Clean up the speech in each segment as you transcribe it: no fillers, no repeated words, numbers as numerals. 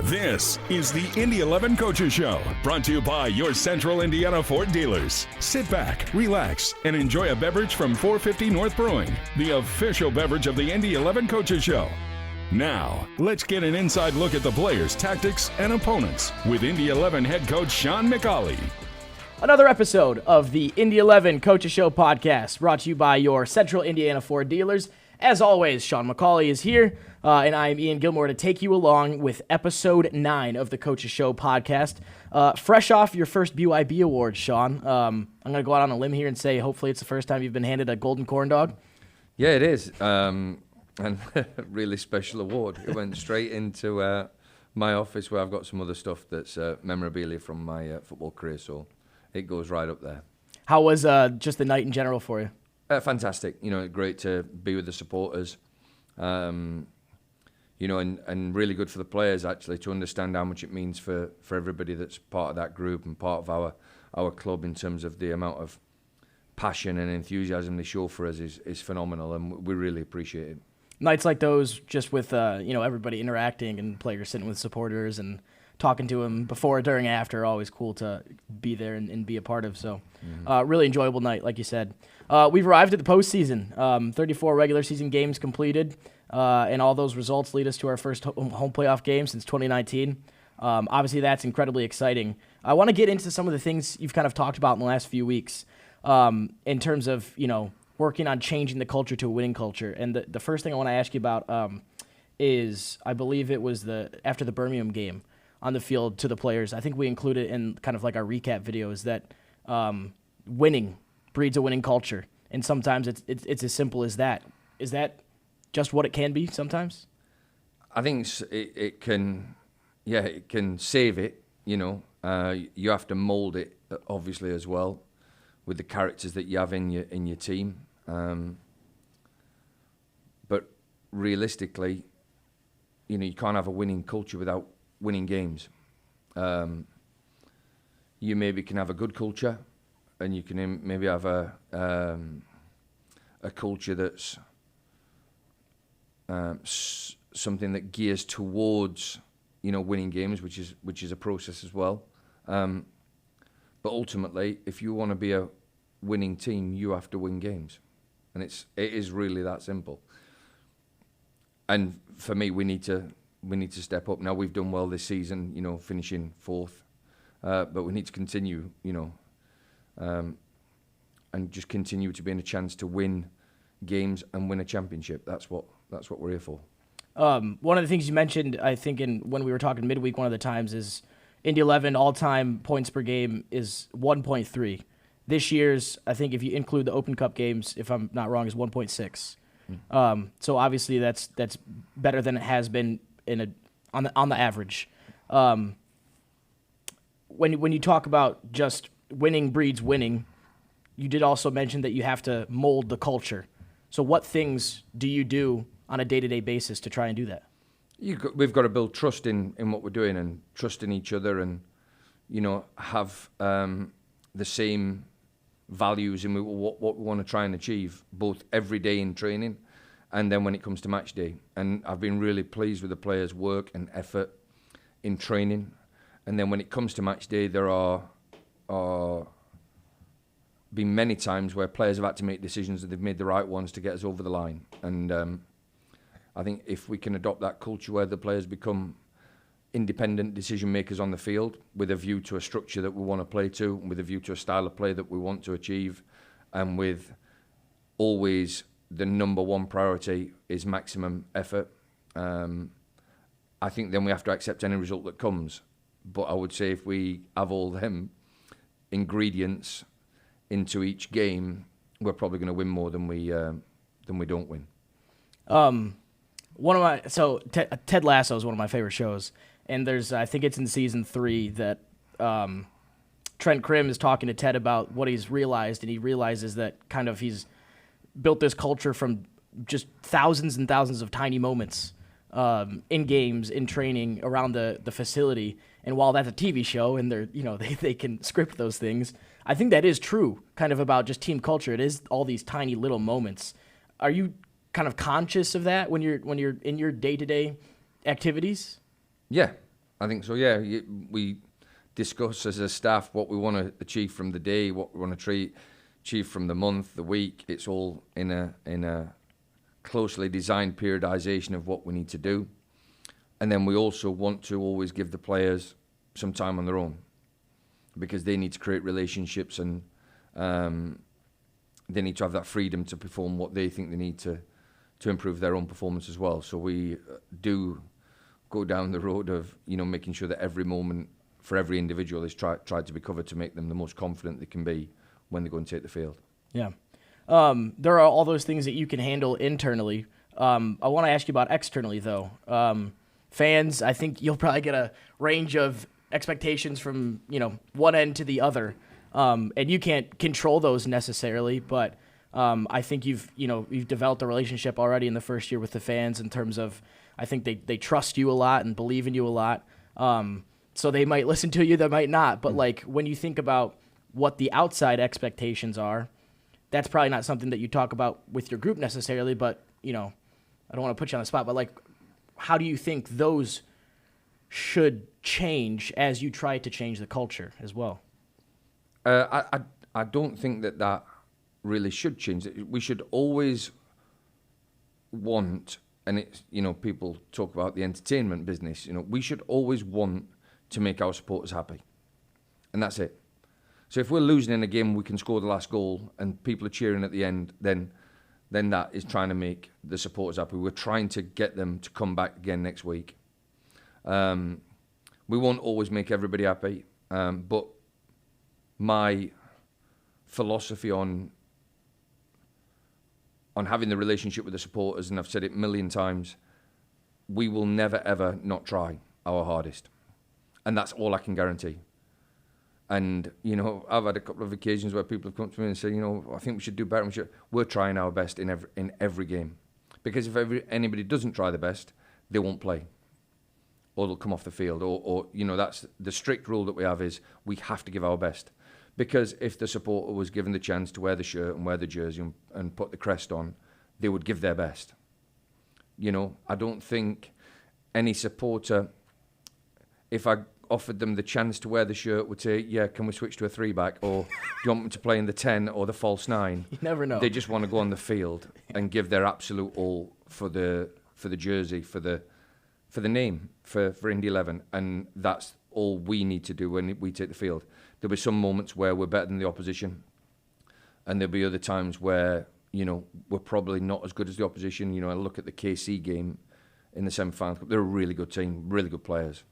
This is the Indy 11 Coaches Show, brought to you by your Central Indiana Ford dealers. Sit back, relax, and enjoy a beverage from 450 North Brewing, the official beverage of the Indy 11 Coaches Show. Now, let's get an inside look at the players, tactics, and opponents with Indy 11 head coach Sean McAuley. Another episode of the Indy 11 Coaches Show podcast, brought to you by your Central Indiana Ford dealers. As always, Sean McAuley is here, and I'm Ian Gilmore to take you along with episode 9 of the Coaches Show podcast. Fresh off your first BYB award, Sean, I'm going to go out on a limb here and say hopefully it's the first time you've been handed a golden corn dog. Yeah, it is, and really special award. It went straight into my office where I've got some other stuff that's memorabilia from my football career, so it goes right up there. How was just the night in general for you? Fantastic. Great to be with the supporters. And really good for the players, actually, to understand how much it means for everybody that's part of that group and part of our club in terms of the amount of passion and enthusiasm they show for us is phenomenal, and we really appreciate it. Nights like those, just with everybody interacting and players sitting with supporters and talking to them before, during, after, are always cool to be there and be a part of. So really enjoyable night, like you said. We've arrived at the postseason. 34 regular season games completed, and all those results lead us to our first home playoff game since 2019. Obviously, that's incredibly exciting. I want to get into some of the things you've kind of talked about in the last few weeks in terms of, working on changing the culture to a winning culture. And the first thing I want to ask you about is, I believe it was after the Birmingham game on the field to the players. I think we included in kind of like our recap videos that winning breeds a winning culture. And sometimes it's as simple as that. Is that just what it can be sometimes? I think it can save it, You have to mold it, obviously, as well, with the characters that you have in your team. But realistically, you can't have a winning culture without winning games. You maybe can have a good culture, and you can maybe have a culture that's something that gears towards winning games, which is a process as well. But ultimately, if you want to be a winning team, you have to win games, and it is really that simple. And for me, we need to step up. Now, we've done well this season, finishing 4th, but we need to continue, and just continue to be in a chance to win games and win a championship. That's what we're here for. One of the things you mentioned, I think, when we were talking midweek, one of the times is Indy 11 all-time points per game is 1.3. This year's, I think, if you include the Open Cup games, if I'm not wrong, is 1.6. So obviously that's better than it has been on the average. When you talk about just winning breeds winning, you did also mention that you have to mold the culture. So what things do you do on a day-to-day basis to try and do that? We've got to build trust in what we're doing, and trust in each other, and have the same values in what we want to try and achieve, both every day in training and then when it comes to match day. And I've been really pleased with the players' work and effort in training. And then when it comes to match day, there are been many times where players have had to make decisions and they've made the right ones to get us over the line. And I think if we can adopt that culture where the players become independent decision makers on the field with a view to a structure that we want to play to, with a view to a style of play that we want to achieve, and with always the number one priority is maximum effort, I think then we have to accept any result that comes. But I would say if we have all them ingredients into each game, we're probably going to win more than we don't win. Ted Lasso is one of my favorite shows, and I think it's in season 3 that Trent Crimm is talking to Ted about what he's realized, and he realizes that kind of he's built this culture from just thousands and thousands of tiny moments in games, in training, around the facility. And while that's a TV show and they can script those things, I think that is true kind of about just team culture. It is all these tiny little moments. Are you kind of conscious of that when you're in your day-to-day activities? Yeah, I think so. Yeah, we discuss as a staff what we want to achieve from the day, what we want to achieve from the month, the week. It's all in a closely designed periodization of what we need to do. And then we also want to always give the players some time on their own, because they need to create relationships, and they need to have that freedom to perform what they think they need to improve their own performance as well. So we do go down the road of, making sure that every moment for every individual is tried to be covered to make them the most confident they can be when they go and take the field. Yeah. There are all those things that you can handle internally. I want to ask you about externally, though. Fans, I think you'll probably get a range of expectations from, one end to the other. And you can't control those necessarily, but I think you've developed a relationship already in the first year with the fans in terms of, I think they trust you a lot and believe in you a lot. So they might listen to you, they might not. But like when you think about what the outside expectations are, that's probably not something that you talk about with your group necessarily, but, I don't want to put you on the spot, but like, how do you think those should change as you try to change the culture as well? I don't think that really should change. We should always want, and it's, people talk about the entertainment business, we should always want to make our supporters happy. And that's it. So if we're losing in a game, we can score the last goal and people are cheering at the end, then that is trying to make the supporters happy. We're trying to get them to come back again next week. We won't always make everybody happy, but my philosophy on having the relationship with the supporters, and I've said it a million times, we will never, ever not try our hardest. And that's all I can guarantee. And, I've had a couple of occasions where people have come to me and say, I think we should do better. We're trying our best in every game. Because if anybody doesn't try the best, they won't play. Or they'll come off the field. Or that's the strict rule that we have, is we have to give our best. Because if the supporter was given the chance to wear the shirt and wear the jersey and put the crest on, they would give their best. I don't think any supporter, if I offered them the chance to wear the shirt, would say, yeah, can we switch to a 3-back? Or do you want me to play in the 10 or the false 9? You never know. They just want to go on the field and give their absolute all for the jersey, for the name, for Indy 11. And that's all we need to do when we take the field. There'll be some moments where we're better than the opposition, and there'll be other times where, we're probably not as good as the opposition. I look at the KC game in the semi-final. They're a really good team, really good players.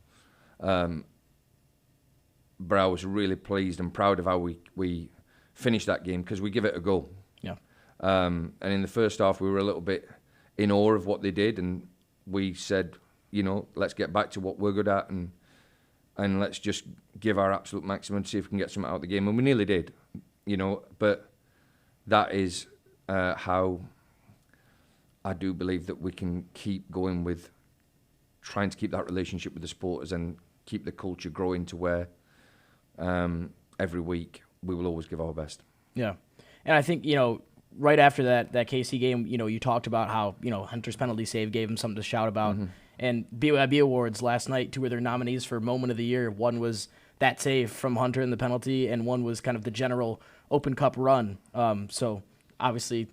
But I was really pleased and proud of how we finished that game, because we give it a go. Yeah. And in the first half, we were a little bit in awe of what they did, and we said, let's get back to what we're good at, and let's just give our absolute maximum to see if we can get something out of the game. And we nearly did, but that is how I do believe that we can keep going with trying to keep that relationship with the supporters and keep the culture growing to where every week we will always give our best. Yeah. And I think, right after that KC game, you talked about how, Hunter's penalty save gave him something to shout about. Mm-hmm. And BYB Awards last night, 2 of their nominees for Moment of the Year. One was that save from Hunter in the penalty, and one was kind of the general Open Cup run. So obviously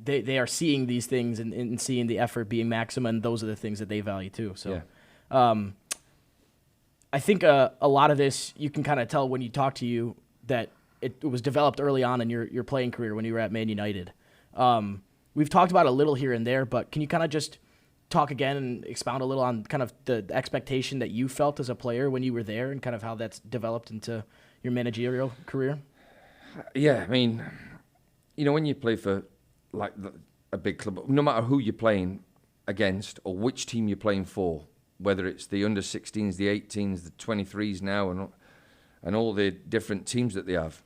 they are seeing these things and seeing the effort being maximum, and those are the things that they value too. So I think a lot of this, you can kind of tell when you talk to you that it was developed early on in your playing career when you were at Man United. We've talked about it a little here and there, but can you kind of just talk again and expound a little on kind of the expectation that you felt as a player when you were there, and kind of how that's developed into your managerial career? Yeah, I mean, when you play for like a big club, no matter who you're playing against or which team you're playing for, whether it's the under-16s, the 18s, the 23s now, and all the different teams that they have.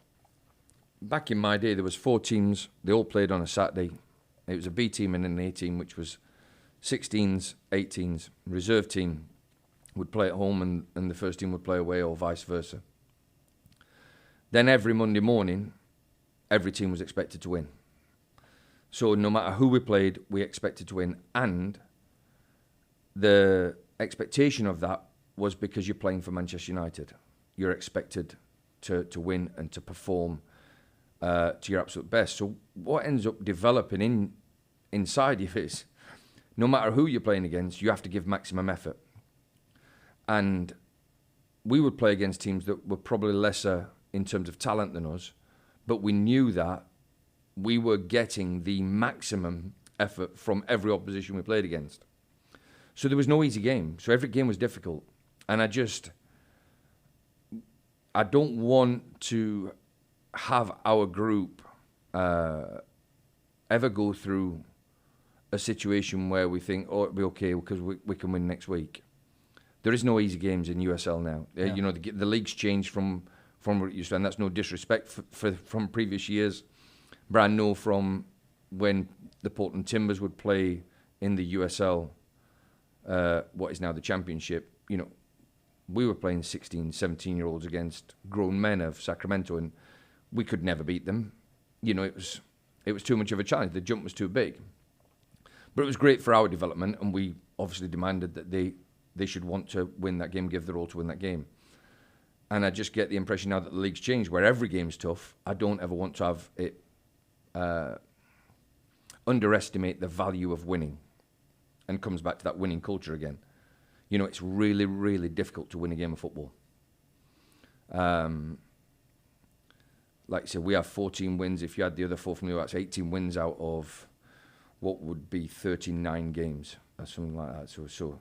Back in my day, there was 4 teams. They all played on a Saturday. It was a B team and an A team, which was 16s, 18s. Reserve team would play at home, and the first team would play away, or vice versa. Then every Monday morning, every team was expected to win. So no matter who we played, we expected to win. And the expectation of that was because you're playing for Manchester United. You're expected to win and to perform to your absolute best. So what ends up developing inside you is, no matter who you're playing against, you have to give maximum effort. And we would play against teams that were probably lesser in terms of talent than us, but we knew that we were getting the maximum effort from every opposition we played against. So there was no easy game. So every game was difficult. And I don't want to have our group ever go through a situation where we think, oh, it'll be okay because we can win next week. There is no easy games in USL now. Yeah. You know, the league's changed from what it used to, and that's no disrespect from previous years. But I know from when the Portland Timbers would play in the USL, what is now the Championship, you know, we were playing 16, 17-year-olds against grown men of Sacramento, and we could never beat them. You know, it was too much of a challenge. The jump was too big. But it was great for our development, and we obviously demanded that they should want to win that game, give their all to win that game. And I just get the impression now that the league's changed, where every game's tough. I don't ever want to have it underestimate the value of winning, and comes back to that winning culture again. You know, it's really, really difficult to win a game of football. Like I said, we have 14 wins. If you had the other 4 from the that's 18 wins out of what would be 39 games, or something like that. So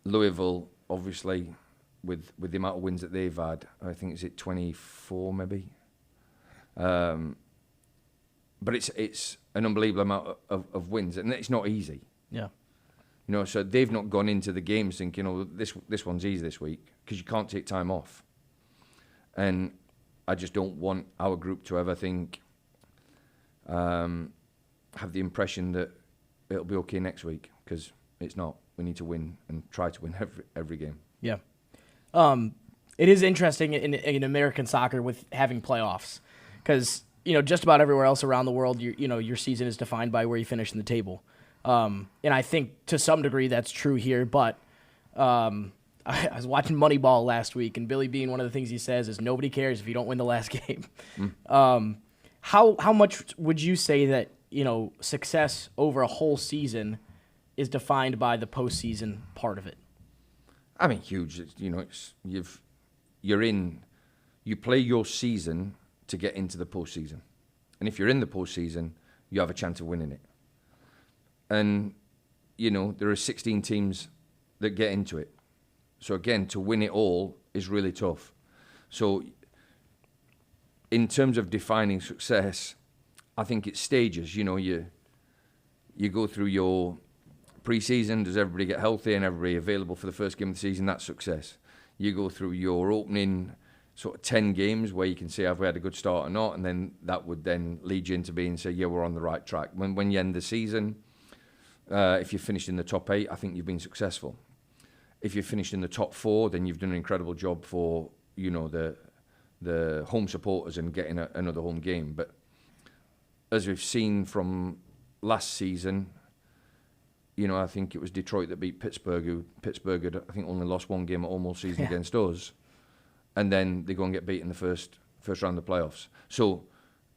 Louisville, obviously, with the amount of wins that they've had, I think is it 24 maybe. But it's an unbelievable amount of wins, and it's not easy. Yeah. You know, so they've not gone into the games thinking, oh, this one's easy this week, because you can't take time off. And I just don't want our group to ever think, have the impression that it'll be okay next week, because it's not. We need to win and try to win every game. Yeah. It is interesting in American soccer with having playoffs, because, you know, just about everywhere else around the world, your season is defined by where you finish in the table. And I think to some degree that's true here, but I was watching Moneyball last week, and Billy Beane, one of the things he says is nobody cares if you don't win the last game. How much would you say that, you know, success over a whole season is defined by the postseason part of it? I mean, huge. You know, you play your season to get into the postseason, and if you're in the postseason, you have a chance of winning it. And you know, there are 16 teams that get into it. So again, to win it all is really tough. So in terms of defining success, I think it's stages. You know, you go through your pre-season, does everybody get healthy and everybody available for the first game of the season? That's success. You go through your opening sort of 10 games where you can say, have we had a good start or not? And then that would then lead you into being, say, yeah, we're on the right track. When you end the season, if you finished in the top 8, I think you've been successful. If you finished in the top 4, then you've done an incredible job for, you know, the home supporters and getting another home game. But as we've seen from last season, you know, I think it was Detroit that beat Pittsburgh. Pittsburgh had, I think, only lost one game at home all season against us, and then they go and get beat in the first round of the playoffs. So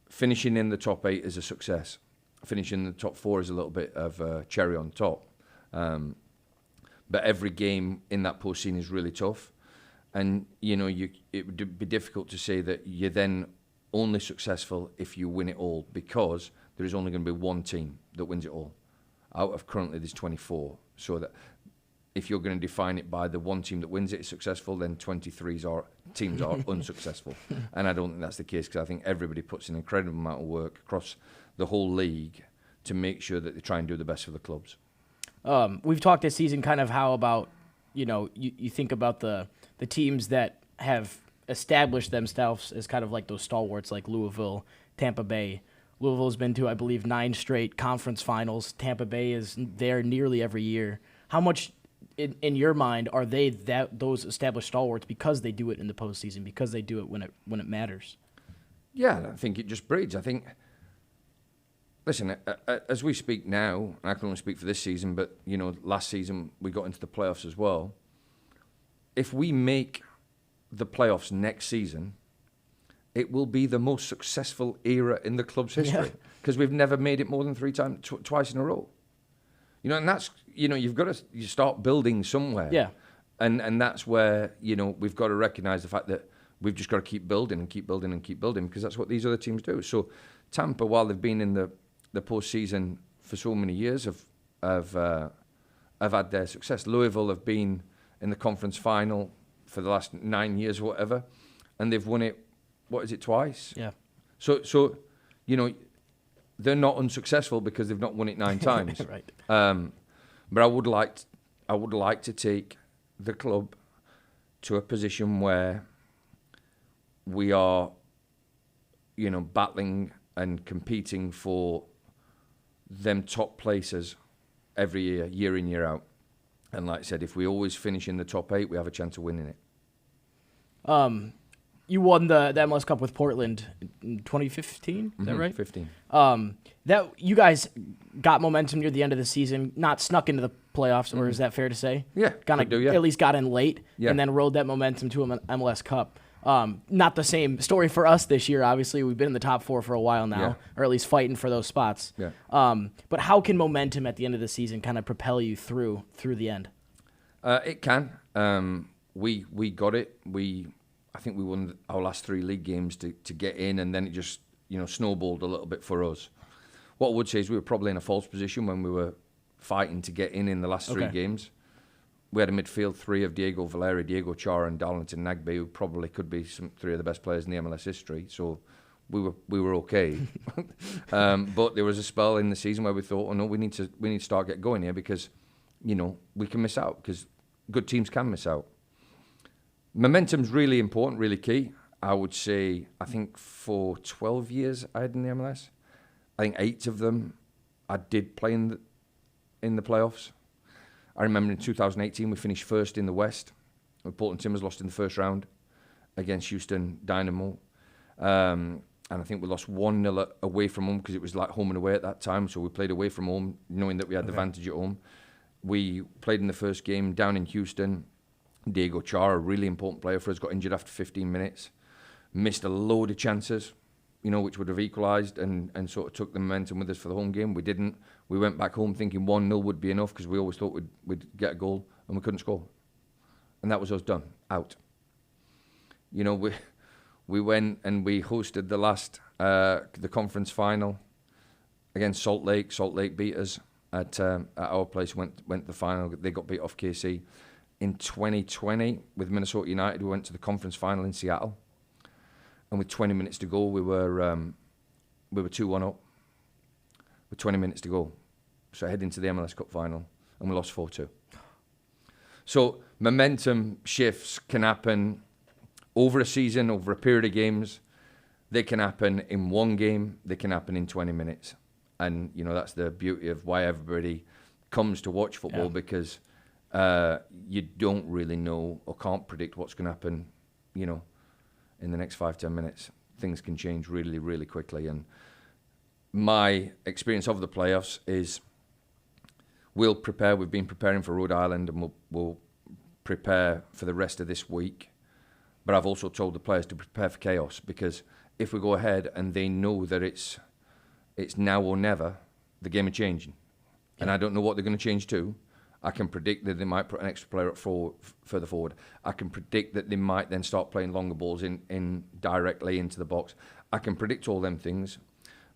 finishing in the top 8 is a success. Finishing in the top 4 is a little bit of a cherry on top. But every game in that postseason is really tough. And, you know, it would be difficult to say that you're then only successful if you win it all, because there is only going to be one team that wins it all. Out of currently there's 24. So that if you're going to define it by the one team that wins it is successful, then 23 teams are unsuccessful. And I don't think that's the case, because I think everybody puts an incredible amount of work across the whole league to make sure that they try and do the best for the clubs. We've talked this season kind of how about, you know, you think about the teams that have established themselves as kind of like those stalwarts like Louisville, Tampa Bay. Louisville's been to, I believe, 9 straight conference finals. Tampa Bay is there nearly every year. How much, in your mind, are they those established stalwarts because they do it in the postseason, because they do it when it matters? Yeah, I think it just breeds. I think, listen, as we speak now, and I can only speak for this season, but, you know, last season we got into the playoffs as well. if we make the playoffs next season, it will be the most successful era in the club's history because we've never made it more than twice in a row. And that's, you've got to you start building somewhere. Yeah. And that's where, we've got to recognise the fact that we've just got to keep building and keep building and keep building because that's what these other teams do. So Tampa, while they've been in the postseason for so many years, have had their success. Louisville have been in the conference final for the last 9 years or whatever, and they've won it, twice? Yeah. So they're not unsuccessful because they've not won it 9 times. Right. But I would like to take the club to a position where we are, battling and competing for them top places every year, year in, year out. And like I said, if we always finish in the top 8, we have a chance of winning it. You won the MLS Cup with Portland in 2015, is that right? 15. That you guys got momentum near the end of the season, not snuck into the playoffs, or is that fair to say? Yeah, At least got in late, Yeah. and then rode that momentum to an MLS Cup. Not the same story for us this year, obviously. We've been in the top 4 for a while now, Yeah. or at least fighting for those spots. Yeah. But how can momentum at the end of the season kind of propel you through the end? It can. We got it. I think we won our last 3 league games to get in, and then it just snowballed a little bit for us. What I would say is we were probably in a false position when we were fighting to get in the last 3 games. We had a midfield 3 of Diego Valeri, Diego Chara, and Darlington Nagbe, who probably could be 3 of the best players in the MLS history. So we were okay. But there was a spell in the season where we thought, oh no, we need to start getting going here because we can miss out because good teams can miss out. Momentum's really important, really key. I would say, I think for 12 years I had in the MLS, I think 8 of them I did play in the playoffs. I remember in 2018 we finished first in the West. Portland Timbers lost in the first round against Houston Dynamo. And I think we lost 1-0 away from home because it was like home and away at that time. So we played away from home, knowing that we had the advantage at home. We played in the first game down in Houston. Diego Chara, a really important player for us, got injured after 15 minutes. Missed a load of chances, which would have equalised and sort of took the momentum with us for the home game. We didn't. We went back home thinking 1-0 would be enough because we always thought we'd get a goal and we couldn't score. And that was us done, out. We went and we hosted the last, the conference final against Salt Lake. Salt Lake beat us at our place, went to the final. They got beat off KC. In 2020, with Minnesota United, we went to the conference final in Seattle. And with 20 minutes to go, we were 2-1 up. With 20 minutes to go. So heading to the MLS Cup final, and we lost 4-2. So momentum shifts can happen over a season, over a period of games. They can happen in one game. They can happen in 20 minutes. And, that's the beauty of why everybody comes to watch football because you don't really know or can't predict what's going to happen, in the next 5-10 minutes. Things can change really, really quickly. And my experience of the playoffs is we'll prepare. We've been preparing for Rhode Island and we'll prepare for the rest of this week. But I've also told the players to prepare for chaos because if we go ahead and they know that it's now or never, the game is changing. Yeah. And I don't know what they're going to change to. I can predict that they might put an extra player up further forward. I can predict that they might then start playing longer balls in directly into the box. I can predict all them things.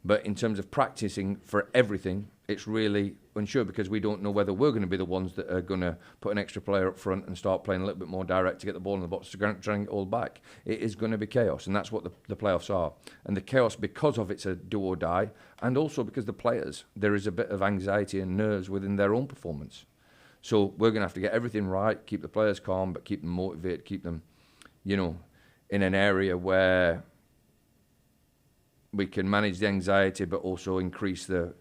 But in terms of practicing for everything, it's really unsure because we don't know whether we're going to be the ones that are going to put an extra player up front and start playing a little bit more direct to get the ball in the box to try and get it all back. It is going to be chaos, and that's what the playoffs are. And the chaos, because of it's a do or die, and also because the players, there is a bit of anxiety and nerves within their own performance. So we're going to have to get everything right, keep the players calm, but keep them motivated, keep them, in an area where we can manage the anxiety, but also increase the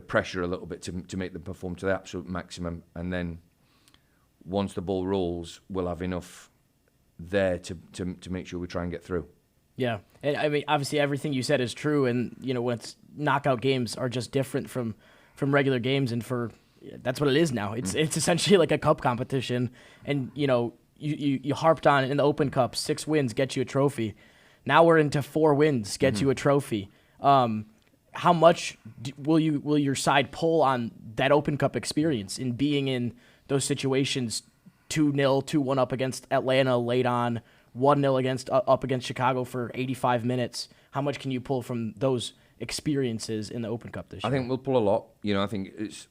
pressure a little bit to make them perform to the absolute maximum. And then once the ball rolls, we'll have enough there to make sure we try and get through. Yeah, and I mean, obviously everything you said is true, and when it's knockout games are just different from regular games, and for that's what it is now. It's essentially like a cup competition, and you harped on in the Open Cup, 6 wins get you a trophy. Now we're into 4 wins get you a trophy. How much will your side pull on that Open Cup experience in being in those situations? 2-0, 2-1 up against Atlanta late on, 1-0 up against Chicago for 85 minutes. How much can you pull from those experiences in the Open Cup this year? I think we'll pull a lot. I think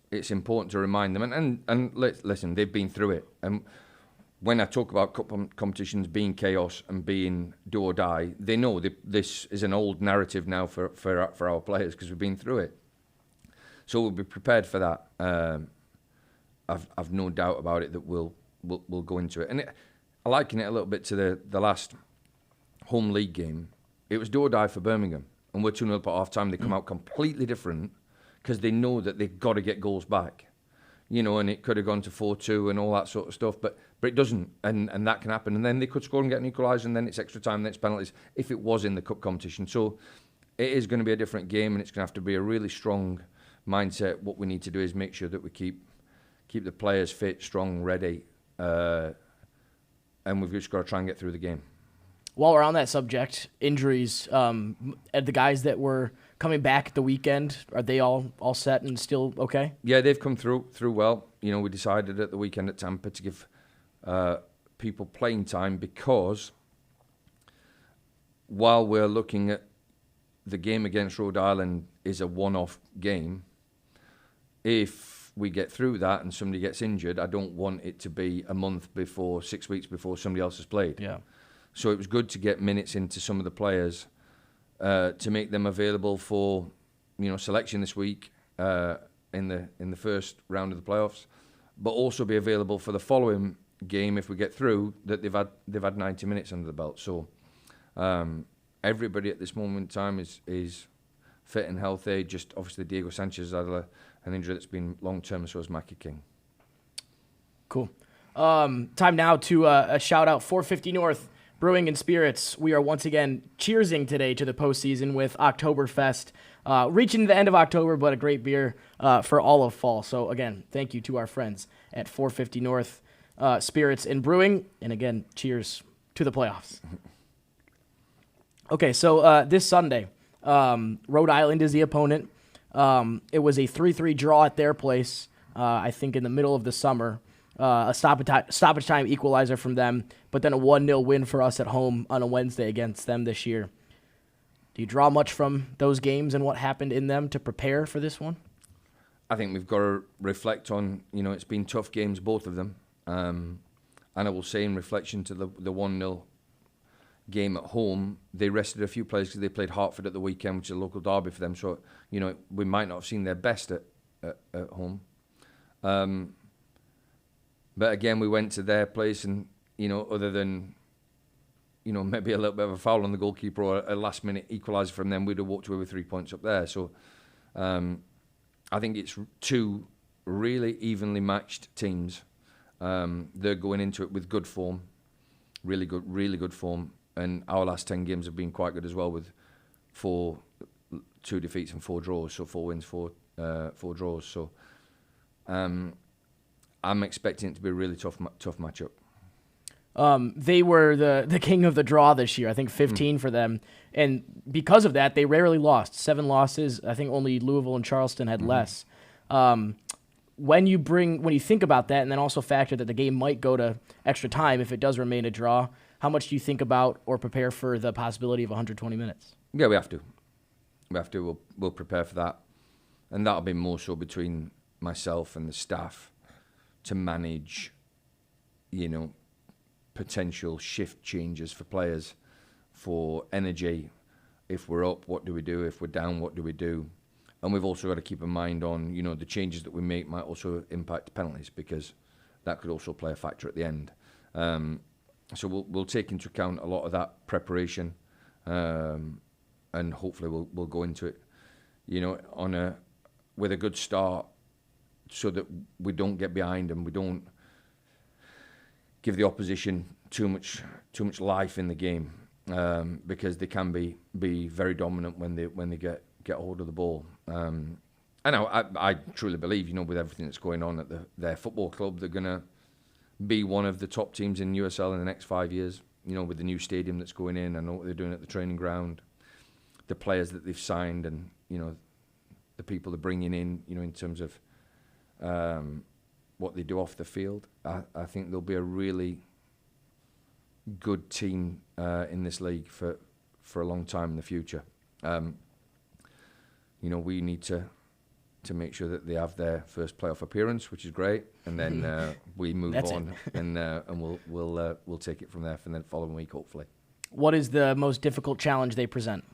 it's important to remind them. And listen, they've been through it. And when I talk about cup competitions being chaos and being do or die, they know this is an old narrative now for our players because we've been through it. So we'll be prepared for that. I've no doubt about it that we'll go into it. And I liken it a little bit to the last home league game. It was do or die for Birmingham. And we're 2-0 up at half-time. They come out completely different because they know that they've got to get goals back. And it could have gone to 4-2 and all that sort of stuff, but it doesn't, and that can happen. And then they could score and get an equaliser, and then it's extra time, then it's penalties, if it was in the cup competition. So it is going to be a different game, and it's going to have to be a really strong mindset. What we need to do is make sure that we keep the players fit, strong, ready, and we've just got to try and get through the game. While we're on that subject, injuries, the guys that were coming back at the weekend, are they all set and still okay? Yeah, they've come through well. We decided at the weekend at Tampa to give people playing time because while we're looking at the game against Rhode Island is a one-off game, if we get through that and somebody gets injured, I don't want it to be a month before, 6 weeks before somebody else has played. Yeah. So it was good to get minutes into some of the players to make them available for, selection this week in the first round of the playoffs, but also be available for the following game if we get through that they've had 90 minutes under the belt. So everybody at this moment in time is fit and healthy. Just obviously Diego Sanchez had an injury that's been long term, so is Mackie King. Cool. Time now to a shout out 450 North Brewing and Spirits. We are once again cheersing today to the postseason with Oktoberfest. Reaching the end of October, but a great beer for all of fall. So again, thank you to our friends at 450 North Spirits and Brewing. And again, cheers to the playoffs. Okay, so this Sunday, Rhode Island is the opponent. It was a 3-3 draw at their place, I think in the middle of the summer. A stoppage time equalizer from them, but then a 1-0 win for us at home on a Wednesday against them this year. Do you draw much from those games and what happened in them to prepare for this one? I think we've got to reflect on, it's been tough games, both of them. And I will say in reflection to the 1-0 game at home, they rested a few players because they played Hartford at the weekend, which is a local derby for them. So, we might not have seen their best at home. But again, we went to their place and, other than, maybe a little bit of a foul on the goalkeeper or a last-minute equaliser from them, we'd have walked away with 3 points up there. So I think it's 2 really evenly matched teams. They're going into it with good form, really good form. And our last 10 games have been quite good as well with 2 defeats and 4 draws. So 4 wins, 4 draws. So I'm expecting it to be a really tough matchup. They were the king of the draw this year. I think 15 for them, and because of that, they rarely lost. 7 losses. I think only Louisville and Charleston had less. When you think about that, and then also factor that the game might go to extra time if it does remain a draw, how much do you think about or prepare for the possibility of 120 minutes? Yeah, we have to. We'll prepare for that, and that'll be more so between myself and the staff to manage, potential shift changes for players, for energy. If we're up, what do we do? If we're down, what do we do? And we've also got to keep in mind on, the changes that we make might also impact penalties because that could also play a factor at the end. So we'll take into account a lot of that preparation, and hopefully we'll go into it, with a good start, so that we don't get behind and we don't give the opposition too much life in the game, because they can be very dominant when they get hold of the ball. And I truly believe, with everything that's going on at their football club, they're going to be one of the top teams in USL in the next 5 years. With the new stadium that's going in, I know what they're doing at the training ground, the players that they've signed, and the people they're bringing in terms of what they do off the field. I think they'll be a really good team in this league for a long time in the future. We need to make sure that they have their first playoff appearance, which is great, and then we move on, and we'll take it from there for the following week, hopefully. What is the most difficult challenge they present?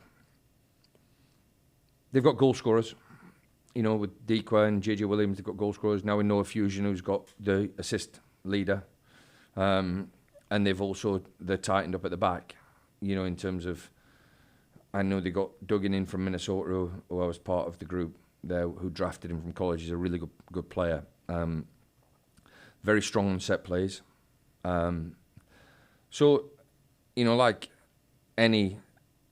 They've got goal scorers. With Dequa and JJ Williams, they've got goal scorers. Now in Noah Fusion, who's got the assist leader, and they're tightened up at the back. In terms of, I know they got Duggan in from Minnesota, who I was part of the group there, who drafted him from college. He's a really good player. Very strong on set plays. So, like any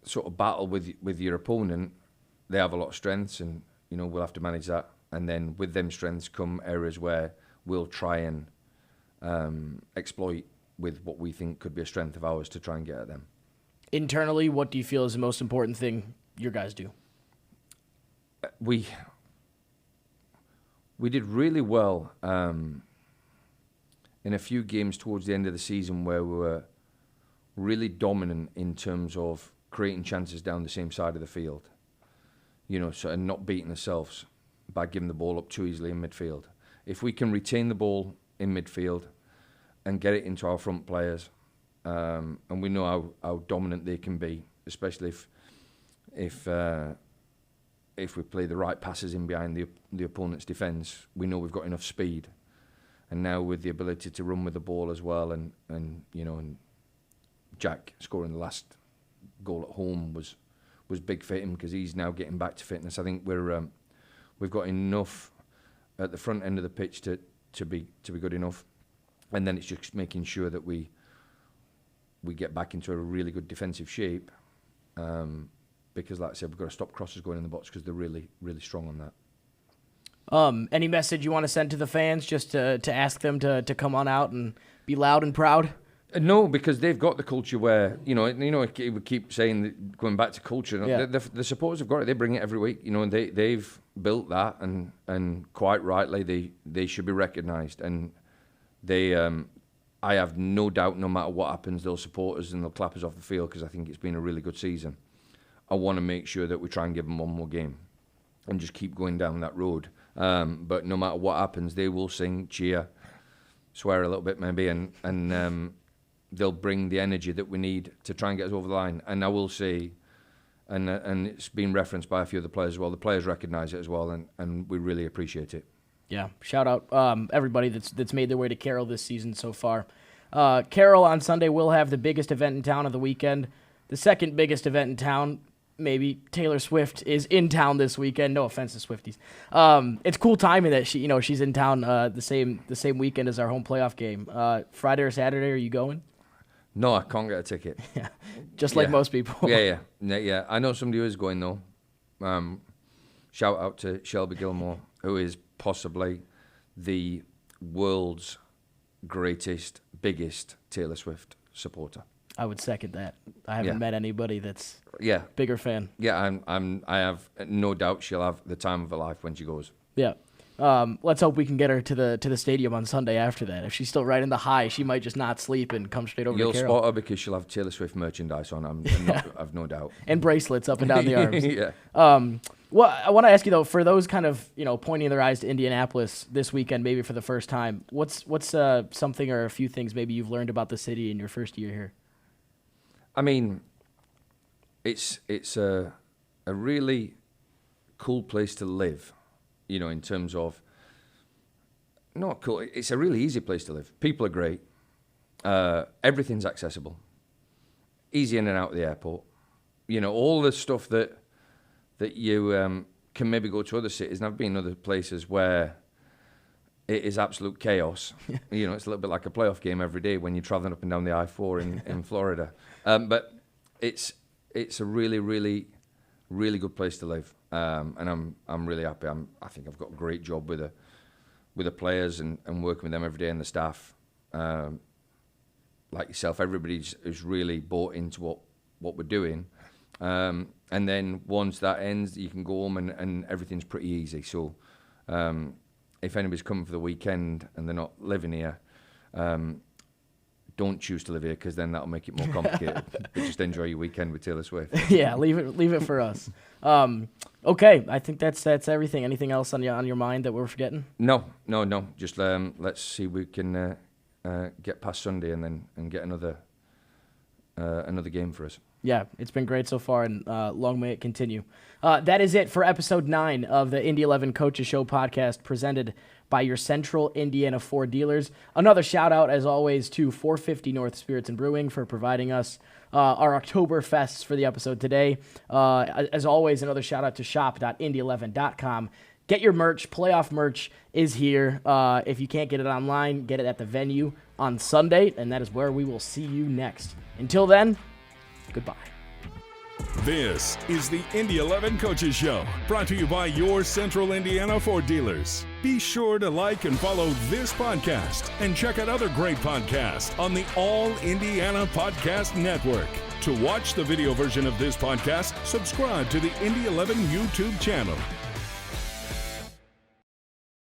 sort of battle with your opponent, they have a lot of strengths, and we'll have to manage that. And then with them strengths come areas where we'll try and exploit with what we think could be a strength of ours to try and get at them. Internally, what do you feel is the most important thing your guys do? We did really well in a few games towards the end of the season where we were really dominant in terms of creating chances down the same side of the field. And not beating ourselves by giving the ball up too easily in midfield. If we can retain the ball in midfield and get it into our front players, and we know how dominant they can be, especially if we play the right passes in behind the opponent's defence, we know we've got enough speed. And now with the ability to run with the ball as well, and Jack scoring the last goal at home was big for him because he's now getting back to fitness. I think we've got enough at the front end of the pitch to be good enough, and then it's just making sure that we get back into a really good defensive shape. Because, like I said, we've got to stop crosses going in the box because they're really, really strong on that. Any message you want to send to the fans, just to ask them to come on out and be loud and proud? No, because they've got the culture where we keep saying that going back to culture. Yeah. The supporters have got it. They bring it every week. And they've built that, and quite rightly they should be recognised. And they, I have no doubt, no matter what happens, they'll support us and they'll clap us off the field because I think it's been a really good season. I want to make sure that we try and give them one more game and just keep going down that road. But no matter what happens, they will sing, cheer, swear a little bit maybe, and they'll bring the energy that we need to try and get us over the line. And I will say, and it's been referenced by a few of the players as well, the players recognise it as well, and we really appreciate it. Yeah, shout out everybody that's made their way to Carroll this season so far. Carroll on Sunday will have the biggest event in town of the weekend. The second biggest event in town, maybe Taylor Swift, is in town this weekend. No offense to Swifties. It's cool timing that she's in town the same weekend as our home playoff game. Friday or Saturday, are you going? No, I can't get a ticket. Yeah, just like most people. Yeah. I know somebody who is going though. Shout out to Shelby Gilmore, who is possibly the world's greatest, biggest Taylor Swift supporter. I would second that. I haven't met anybody that's bigger fan. Yeah, I have no doubt she'll have the time of her life when she goes. Yeah. Let's hope we can get her to the stadium on Sunday after that. If she's still riding the high, she might just not sleep and come straight over to Carroll. You'll spot her because she'll have Taylor Swift merchandise on. I've no doubt. And bracelets up and down the arms. Yeah. Well, I want to ask you though, for those kind of pointing their eyes to Indianapolis this weekend, maybe for the first time, what's something or a few things maybe you've learned about the city in your first year here? I mean, it's a really cool place to live. In terms of, not cool, it's a really easy place to live. People are great. Everything's accessible. Easy in and out of the airport. All the stuff that you can maybe go to other cities, and I've been in other places where it is absolute chaos. It's a little bit like a playoff game every day when you're traveling up and down the I-4 in Florida. But it's a really, really, really good place to live, and I'm really happy. I think I've got a great job with the players and working with them every day and the staff. Like yourself, everybody's is really bought into what we're doing. And then once that ends, you can go home and everything's pretty easy. So if anybody's coming for the weekend and they're not living here, don't choose to live here, because then that'll make it more complicated. But just enjoy your weekend with Taylor Swift. Yeah, leave it for us. Okay, I think that's everything. Anything else on your mind that we're forgetting? No. Just let's see if we can get past Sunday and get another game for us. Yeah, it's been great so far, and long may it continue. That is it for episode 9 of the Indy 11 Coaches Show podcast, presented by your Central Indiana Ford dealers. Another shout out, as always, to 450 North Spirits and Brewing for providing us our Oktoberfests for the episode today. As always, another shout out to shop.indy11.com. Get your merch. Playoff merch is here. If you can't get it online, get it at the venue on Sunday, and that is where we will see you next. Until then, goodbye. This is the Indy 11 Coaches Show, brought to you by your Central Indiana Ford dealers. Be sure to like and follow this podcast and check out other great podcasts on the All Indiana Podcast Network. To watch the video version of this podcast, subscribe to the Indy 11 YouTube channel.